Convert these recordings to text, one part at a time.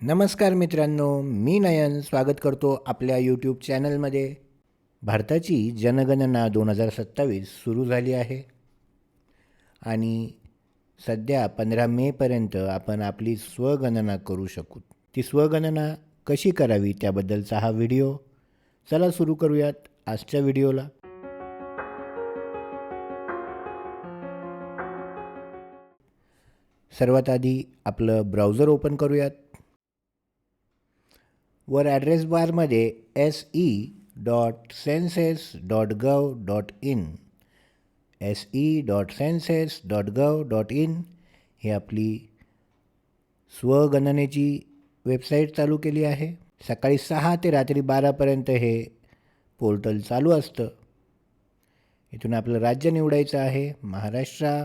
नमस्कार मित्रांनो, मी नयन स्वागत करतो आपल्या यूट्यूब चॅनलमध्ये. भारताची जनगणना 2027 सुरू झाली आहे आणि सध्या 15 मेपर्यंत आपण आपली स्वगणना करू शकू. ती स्वगणना कशी करावी त्याबद्दलचा हा व्हिडिओ. चला सुरू करूयात आजच्या व्हिडिओला. सर्वात आधी आपलं ब्राउझर ओपन करूयात. वर ॲड्रेस बारमध्ये se.census.gov.in se.census.gov.in ही आपली स्वगणनेची वेबसाईट चालू केली आहे. सकाळी 6 ते रात्री 12पर्यंत हे पोर्टल चालू असतं. इथून आपलं राज्य निवडायचं आहे, महाराष्ट्र.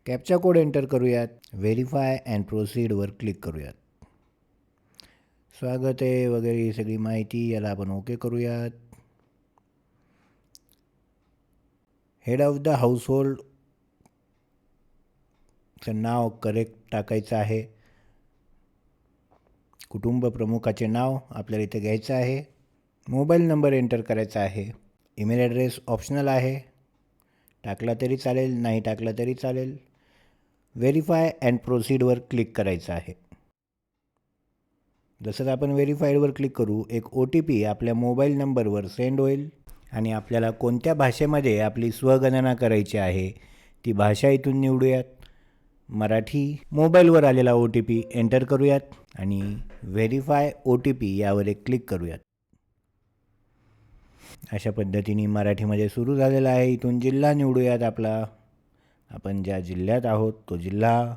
कॅप्चा कोड एंटर करूयात. व्हेरीफाय अँड प्रोसीडवर क्लिक करूयात. स्वागत आहे वगैरे ही सगळी माहिती, याला आपण ओके करूयात. हेड ऑफ द हाऊसहोल्डचं नाव करेक्ट टाकायचं आहे. कुटुंब प्रमुखाचे नाव आपल्याला इथे घ्यायचं आहे. मोबाईल नंबर एंटर करायचा आहे. ईमेल ॲड्रेस ऑप्शनल आहे, टाकला तरी चालेल, नाही टाकला तरी चालेल. व्हेरीफाय अँड प्रोसीडवर क्लिक करायचं आहे. जसंच आपण व्हेरीफाईडवर क्लिक करू, एक OTP आपल्या मोबाईल नंबरवर सेंड होईल आणि आपल्याला कोणत्या भाषेमध्ये आपली स्वगणना करायची आहे ती भाषा इथून निवडूयात. मराठी. मोबाईलवर आलेला OTP एंटर करूयात आणि व्हेरीफाय OTP यावर एक क्लिक करूयात. अशा पद्धतीने मराठीमध्ये सुरू झालेला आहे. इथून जिल्हा निवडूयात आपला. आपण ज्या जिल्ह्यात आहोत तो जिल्हा,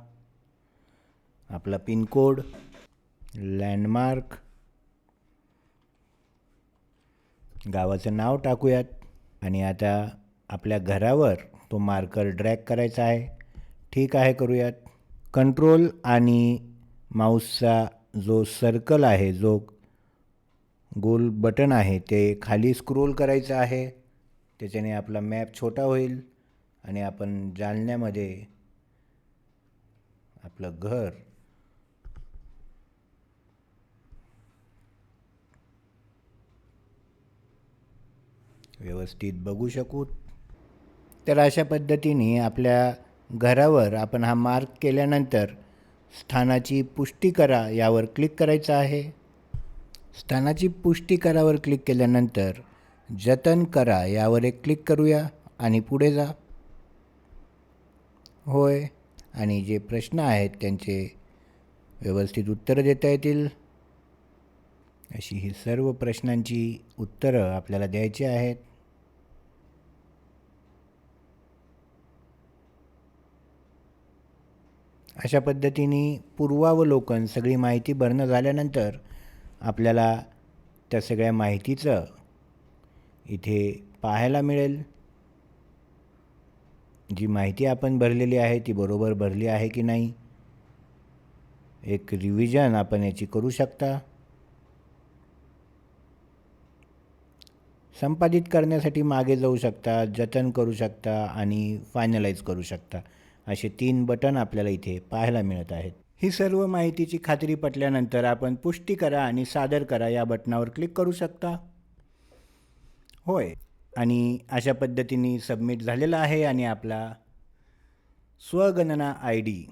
आपला पिनकोड, लँडमार्क, गावाचं नाव टाकूयात आणि आता आपल्या घरावर तो मार्कर ड्रॅग करायचा आहे. ठीक आहे करूयात. कंट्रोल आणि माऊसचा जो सर्कल आहे, जो गोल बटन आहे, ते खाली स्क्रोल करायचं आहे. त्याच्याने आपला मॅप छोटा होईल आणि आपण जालन्यामध्ये आपलं घर व्यवस्थित बघू शकू. तर अशा पद्धतीने आपल्या घरावर आपण हा मार्क केल्यानंतर स्थानाची पुष्टी करा यावर क्लिक करायचं आहे. स्थानाची पुष्टी करावर क्लिक केल्यानंतर जतन करा यावर एक क्लिक करूया आणि पुढे जा. होय, आणि जे प्रश्न आहेत त्यांचे व्यवस्थित उत्तरं देता येतील अशी ही सर्व प्रश्नांची उत्तरं आपल्याला द्यायची आहेत. अशा पद्धतीने पूर्वावलोकन सगळी माहिती भरणं झाल्यानंतर आपल्याला त्या सगळ्या माहितीचं इथे पाहायला मिळेल. जी माहिती आपण भरलेली आहे ती बरोबर भरली आहे की नाही, एक रिव्हिजन आपण याची करू शकता. संपादित करण्यासाठी मागे जाऊ शकता, जतन करू शकता आणि फायनलाइज करू शकता. असे 3 बटन आपल्याला इथे पाहायला मिळत आहेत. ही सर्व माहितीची खात्री पटल्यानंतर आपण पुष्टी करा आणि सादर करा या बटनावर क्लिक करू शकता. होय, आणि अशा पद्धतीने सबमिट झालेला आहे आणि आपला स्वगणना ID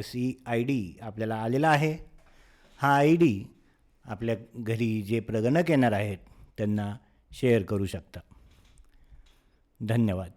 SEID आपल्याला आलेला आहे. हा ID आपल्या घरी जे प्रगणक येणार आहेत त्यांना शेअर करू शकता. धन्यवाद.